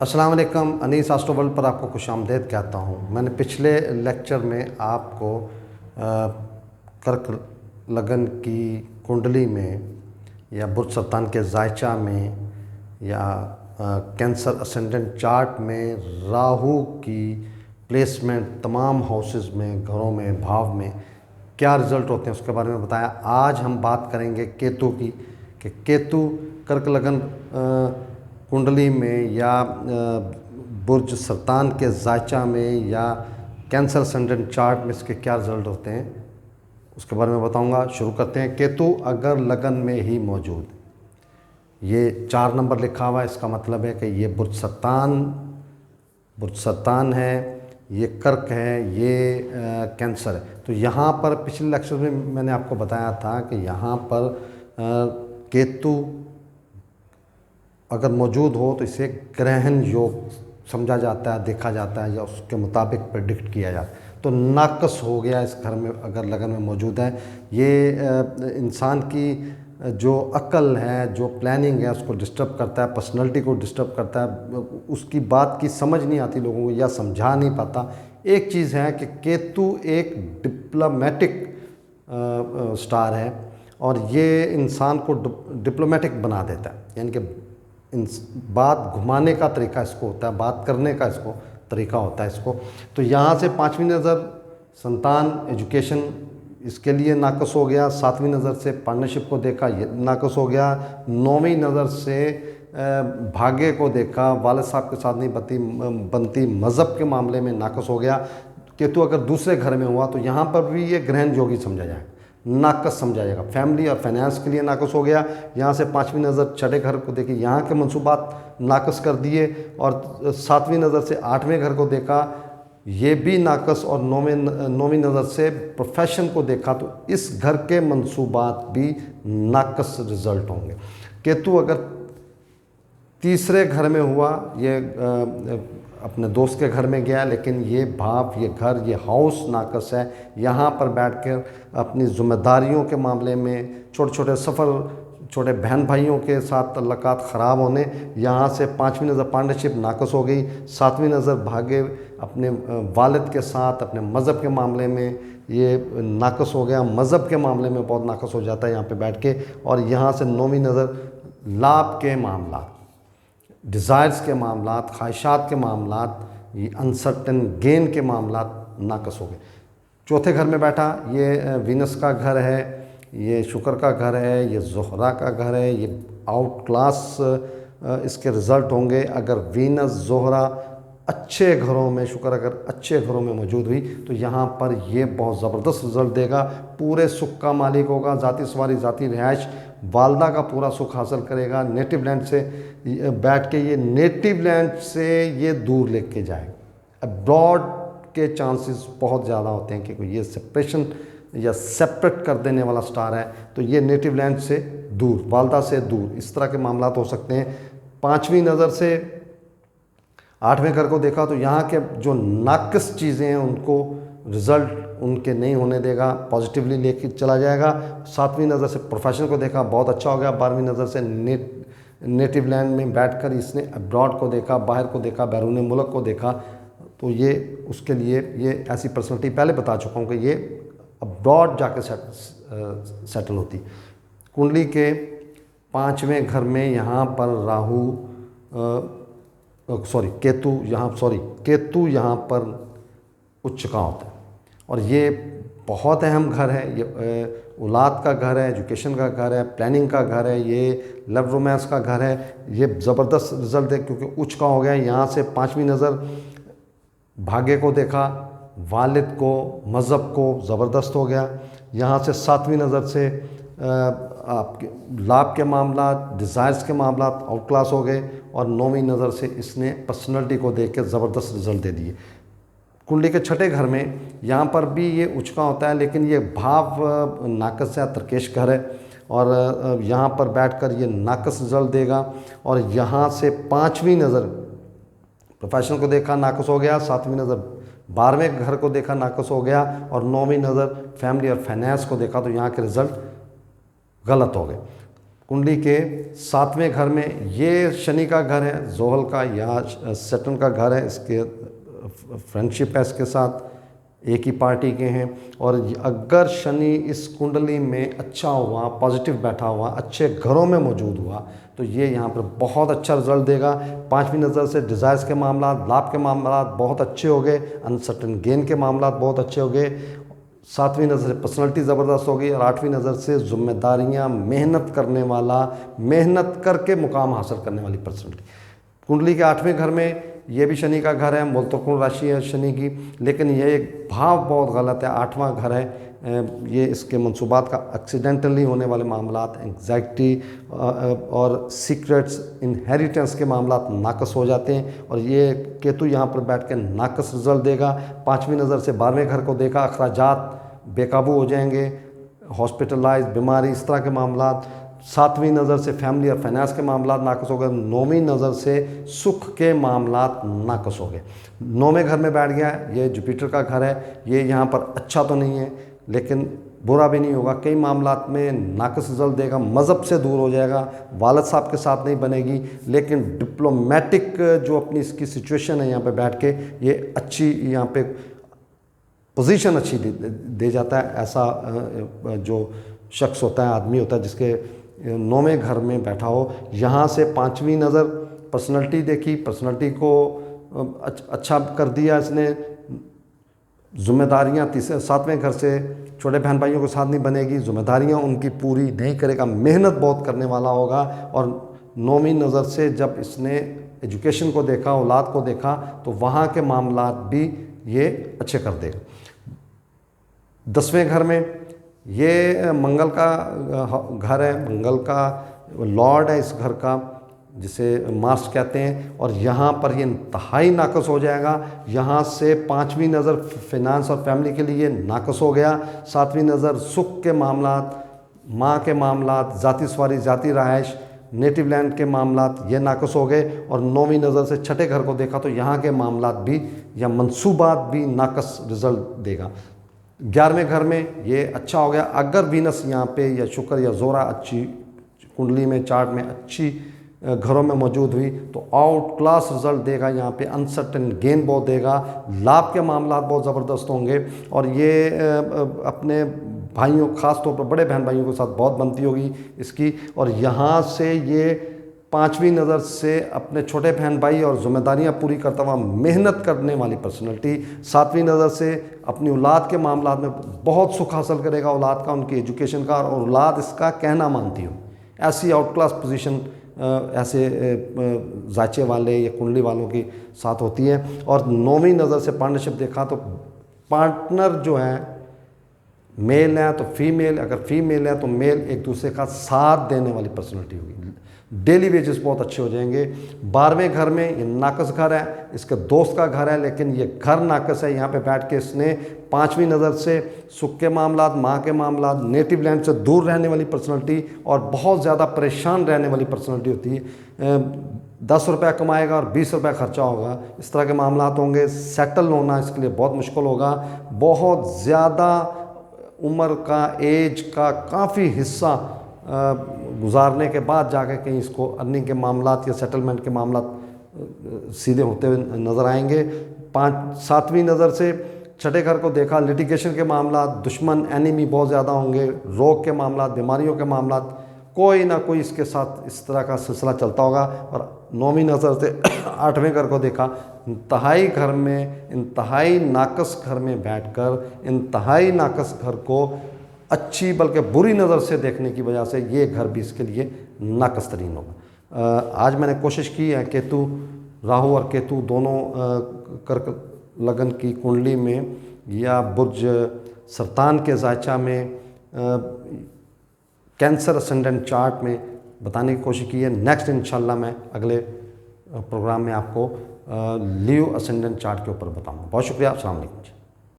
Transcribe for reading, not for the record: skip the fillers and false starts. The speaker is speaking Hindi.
अस्सलाम वालेकुम। अनीस एस्ट्रोवर्ल्ड पर आपको खुशामदीद कहता हूँ। मैंने पिछले लेक्चर में आपको कर्क लगन की कुंडली में या बुर्ज सरतान के जायचा में या कैंसर असेंडेंट चार्ट में राहु की प्लेसमेंट तमाम हाउसेस में, घरों में, भाव में क्या रिज़ल्ट होते हैं उसके बारे में बताया। आज हम बात करेंगे केतु की कि केतु कर्क लगन कुंडली में या बुर्ज सरतान के जायचा में या कैंसर असेंडेंट चार्ट में इसके क्या रिज़ल्ट होते हैं उसके बारे में बताऊंगा। शुरू करते हैं। केतु अगर लगन में ही मौजूद, ये 4 नंबर लिखा हुआ है, इसका मतलब है कि ये बुर्ज सरतान है, ये कर्क है, ये कैंसर है। तो यहाँ पर पिछले लेक्चर में मैंने आपको बताया था कि यहाँ पर केतु अगर मौजूद हो तो इसे ग्रहण योग समझा जाता है, देखा जाता है या उसके मुताबिक प्रेडिक्ट किया जाता है। तो नाकस हो गया इस घर में अगर लगन में मौजूद है। ये इंसान की जो अक्ल है, जो प्लानिंग है, उसको डिस्टर्ब करता है, पर्सनैलिटी को डिस्टर्ब करता है, उसकी बात की समझ नहीं आती लोगों को या समझा नहीं पाता। एक चीज़ है कि केतु एक डिप्लोमेटिक स्टार है और ये इंसान को डिप्लोमेटिक बना देता है, यानी कि बात घुमाने का तरीका इसको होता है, बात करने का इसको तरीका होता है इसको। तो यहाँ से 5वीं नज़र संतान, एजुकेशन, इसके लिए नाकस हो गया। 7वीं नज़र से पार्टनरशिप को देखा, ये नाकस हो गया। 9वीं नज़र से भाग्य को देखा, वालिद साहब के साथ नहीं बनती, मज़हब के मामले में नाकस हो गया। केतु अगर दूसरे घर में हुआ तो यहाँ पर भी ये ग्रहण योगी समझा जाएगा, नाकस समझा जाएगा। फैमिली और फाइनेंस के लिए नाकस हो गया। यहाँ से 5वीं नज़र छठे घर को देखी, यहाँ के मंसूबात नाकस कर दिए। और 7वीं नज़र से 8वें घर को देखा, ये भी नाकस। और 9वीं नज़र से प्रोफेशन को देखा तो इस घर के मंसूबात भी नाकस रिजल्ट होंगे। केतु अगर तीसरे घर में हुआ, ये अपने दोस्त के घर में गया, लेकिन ये भाव, ये घर, ये हाउस नाकस है। यहाँ पर बैठकर अपनी जिम्मेदारियों के मामले में, छोटे छोटे सफ़र, छोटे बहन भाइयों के साथ तल्लुकात ख़राब होने, यहाँ से 5वीं नज़र पार्टनरशिप नाकस हो गई। 7वीं नज़र भाग्य, अपने वालिद के साथ, अपने मज़हब के मामले में ये नाकस हो गया। मज़हब के मामले में बहुत नाकस हो जाता है यहाँ पे बैठ के। और यहाँ से 9वीं नज़र लाभ के मामला, डिज़ायर्स के मामला, ख्वाहिशात के मामला, ये अनसर्टन गेन के मामला नाकस हो गए। चौथे घर में बैठा, ये वीनस का घर है, ये शुक्र का घर है, ये ज़ोहरा का घर है, ये आउट क्लास इसके रिज़ल्ट होंगे। अगर वीनस ज़ोहरा अच्छे घरों में, शुक्र अगर अच्छे घरों में मौजूद हुई तो यहाँ पर ये बहुत ज़बरदस्त रिज़ल्ट देगा। पूरे सुख का मालिक होगा, ज़ाती सवारी, ज़ाती रिहाइश, वालदा का पूरा सुख हासिल करेगा। नेटिव लैंड से बैठ के, ये नेटिव लैंड से ये दूर लेके जाएगा। अब्रॉड के चांसेस बहुत ज़्यादा होते हैं क्योंकि ये सेपरेशन या सेपरेट कर देने वाला स्टार है। तो ये नेटिव लैंड से दूर, वालदा से दूर, इस तरह के मामला हो सकते हैं। 5वीं नज़र से 8वें घर को देखा तो यहाँ के जो नाकस चीज़ें हैं उनको रिज़ल्ट उनके नहीं होने देगा, पॉजिटिवली लेके चला जाएगा। 7वीं नज़र से प्रोफेशन को देखा, बहुत अच्छा हो गया। 12वीं नज़र से नेटिव लैंड में बैठकर इसने अब्रॉड को देखा, बाहर को देखा, बैरून मुल्क को देखा। तो ये उसके लिए ये ऐसी पर्सनैलिटी पहले बता चुका हूँ कि ये अब्रॉड जाके सेटल होती। कुंडली के 5वें घर में यहाँ पर केतु यहाँ पर उच्च का होता है और ये बहुत अहम घर है। ये औलाद का घर है, एजुकेशन का घर है, प्लानिंग का घर है, ये लव रोमांस का घर है। ये ज़बरदस्त रिजल्ट है क्योंकि उच्च का हो गया। यहाँ से 5वीं नज़र भाग्य को देखा, वालिद को, मज़हब को, ज़बरदस्त हो गया। यहाँ से 7वीं नज़र से आपके लाभ के मामला, डिज़ायर्स के मामला आउट क्लास हो गए। और 9वीं नज़र से इसने पर्सनैलिटी को देख के ज़बरदस्त रिजल्ट दे दिए। कुंडली के छठे घर में यहाँ पर भी ये उचका होता है, लेकिन ये भाव नाकस है, तरकेश घर है और यहाँ पर बैठकर ये नाकस रिजल्ट देगा। और यहाँ से 5वीं नज़र प्रोफेशन को देखा, नाकस हो गया। 7वीं नज़र 12वें घर को देखा, नाकस हो गया। और 9वीं नज़र फैमिली और फाइनेंस को देखा तो यहाँ के रिज़ल्ट गलत हो गए। कुंडली के 7वें घर में, ये शनि का घर है, जोहल का या सैटर्न का घर है, इसके फ्रेंडशिप है इसके साथ, एक ही पार्टी के हैं। और अगर शनि इस कुंडली में अच्छा हुआ, पॉजिटिव बैठा हुआ, अच्छे घरों में मौजूद हुआ, तो ये यहाँ पर बहुत अच्छा रिजल्ट देगा। 5वीं नज़र से डिज़ायर्स के मामला, लाभ के मामला बहुत अच्छे हो गए, अनसर्टन गेन के मामला बहुत अच्छे हो गए। 7वीं नज़र से पर्सनैलिटी ज़बरदस्त हो गई, और 8वीं नज़र से जिम्मेदारियाँ, मेहनत करने वाला, मेहनत करके मुकाम हासिल करने वाली पर्सनैलिटी। कुंडली के 8वें घर में, ये भी शनि का घर है, मूलत्रिकोण राशि है शनि की, लेकिन ये एक भाव बहुत गलत है, 8वां घर है। ये इसके मंसूबात का एक्सीडेंटली होने वाले मामलात, एंग्जाइटी और सीक्रेट्स, इनहेरिटेंस के मामलात नाकस हो जाते हैं, और ये केतु यहाँ पर बैठ के नाकस रिजल्ट देगा। 5वीं नज़र से 12वें घर को देखा, अखराजात बेकाबू हो जाएंगे, हॉस्पिटलाइज, बीमारी, इस तरह के मामलात। 7वीं नज़र से फैमिली और फाइनेंस के मामलात नाकस हो गए। 9वीं नज़र से सुख के मामलात नाकस हो गए। 9वें घर में बैठ गया, ये जुपिटर का घर है, ये यहाँ पर अच्छा तो नहीं है लेकिन बुरा भी नहीं होगा, कई मामलात में नाकस रिजल्ट देगा, मज़हब से दूर हो जाएगा, वालिद साहब के साथ नहीं बनेगी, लेकिन डिप्लोमेटिक जो अपनी इसकी सिचुएशन है यहाँ पे बैठ के, ये अच्छी यहाँ पे पोजीशन अच्छी दे जाता है। ऐसा जो शख्स होता है, आदमी होता है जिसके 9वें घर में बैठा हो। यहाँ से 5वीं नज़र पर्सनैलिटी देखी, पर्सनैलिटी को अच्छा कर दिया इसने। जिम्मेदारियाँ 7वें घर से छोटे बहन भाइयों के साथ नहीं बनेगी, जिम्मेदारियाँ उनकी पूरी नहीं करेगा, मेहनत बहुत करने वाला होगा। और 9वीं नज़र से जब इसने एजुकेशन को देखा, औलाद को देखा, तो वहाँ के मामलात भी ये अच्छे कर देगा। 10वें घर में ये मंगल का घर है, मंगल का लॉर्ड है इस घर का, जिसे मार्स कहते हैं, और यहाँ पर ये इंतहाई नाकस हो जाएगा। यहाँ से 5वीं नज़र फिनांस और फैमिली के लिए नाकस हो गया। 7वीं नज़र सुख के मामलात, माँ के मामलात, ज़ाती सवारी, ज़ाती रहायश, नेटिव लैंड के मामलात, ये नाकस हो गए। और 9वीं नज़र से छठे घर को देखा तो यहाँ के मामलात भी या मंसूबात भी नाकस रिजल्ट देगा। 11वें घर में ये अच्छा हो गया। अगर वीनस यहाँ पे या शुक्र या जोरा अच्छी कुंडली में, चार्ट में अच्छी घरों में मौजूद हुई तो आउट क्लास रिजल्ट देगा। यहाँ पे अनसर्टेन गेन बहुत देगा, लाभ के मामला बहुत ज़बरदस्त होंगे, और ये अपने भाइयों, ख़ास तौर पर बड़े बहन भाइयों के साथ बहुत बनती होगी इसकी। और यहाँ से ये 5वीं नज़र से अपने छोटे बहन भाई और जिम्मेदारियाँ पूरी करता हुआ मेहनत करने वाली पर्सनैलिटी। 7वीं नज़र से अपनी औलाद के मामला में बहुत सुख हासिल करेगा, औलाद का, उनकी एजुकेशन का, और औलाद इसका कहना मानती हो। ऐसी आउट क्लास पोजीशन ऐसे जायचे वाले या कुंडली वालों के साथ होती है। और 9वीं नज़र से पार्टनरशिप देखा तो पार्टनर जो है मेल है तो फीमेल, अगर फीमेल है तो मेल एक दूसरे का साथ देने वाली पर्सनैलिटी होगी। डेली वेजेस बहुत अच्छे हो जाएंगे। 12वें घर में ये नाकस घर है, इसके दोस्त का घर है, लेकिन ये घर नाकस है। यहाँ पे बैठ के इसने 5वीं नज़र से सुख के मामलात, माँ के मामलात, नेटिव लैंड से दूर रहने वाली पर्सनैलिटी और बहुत ज़्यादा परेशान रहने वाली पर्सनैलिटी होती है। 10 रुपया कमाएगा और 20 रुपया खर्चा होगा, इस तरह के मामलात होंगे। सेटल होना इसके लिए बहुत मुश्किल होगा। बहुत ज़्यादा उम्र का, एज का काफ़ी हिस्सा गुजारने के बाद जाके कहीं इसको अर्निंग के मामलात या सेटलमेंट के मामलात सीधे होते हुए नज़र आएंगे। 7वीं नज़र से छठे घर को देखा, लिटिगेशन के मामलात, दुश्मन, एनिमी बहुत ज़्यादा होंगे, रोग के मामलात, बीमारियों के मामलात, कोई ना कोई इसके साथ इस तरह का सिलसिला चलता होगा। और 9वीं नज़र से 8वें घर को देखा, इंतहाई घर में, इंतहाई नाकस घर में बैठकर इंतहाई नाकस घर को अच्छी बल्कि बुरी नज़र से देखने की वजह से ये घर भी इसके लिए नाकस तरीन होगा। आज मैंने कोशिश की है केतु, राहु और केतु दोनों कर्क लगन की कुंडली में या बुर्ज सरतान के जायचा में, कैंसर असेंडेंट चार्ट में बताने की कोशिश की है। नेक्स्ट इंशाल्लाह मैं अगले प्रोग्राम में आपको लियो असेंडेंट चार्ट के ऊपर बताऊंगा। बहुत शुक्रिया। अस्सलाम वालेकुम।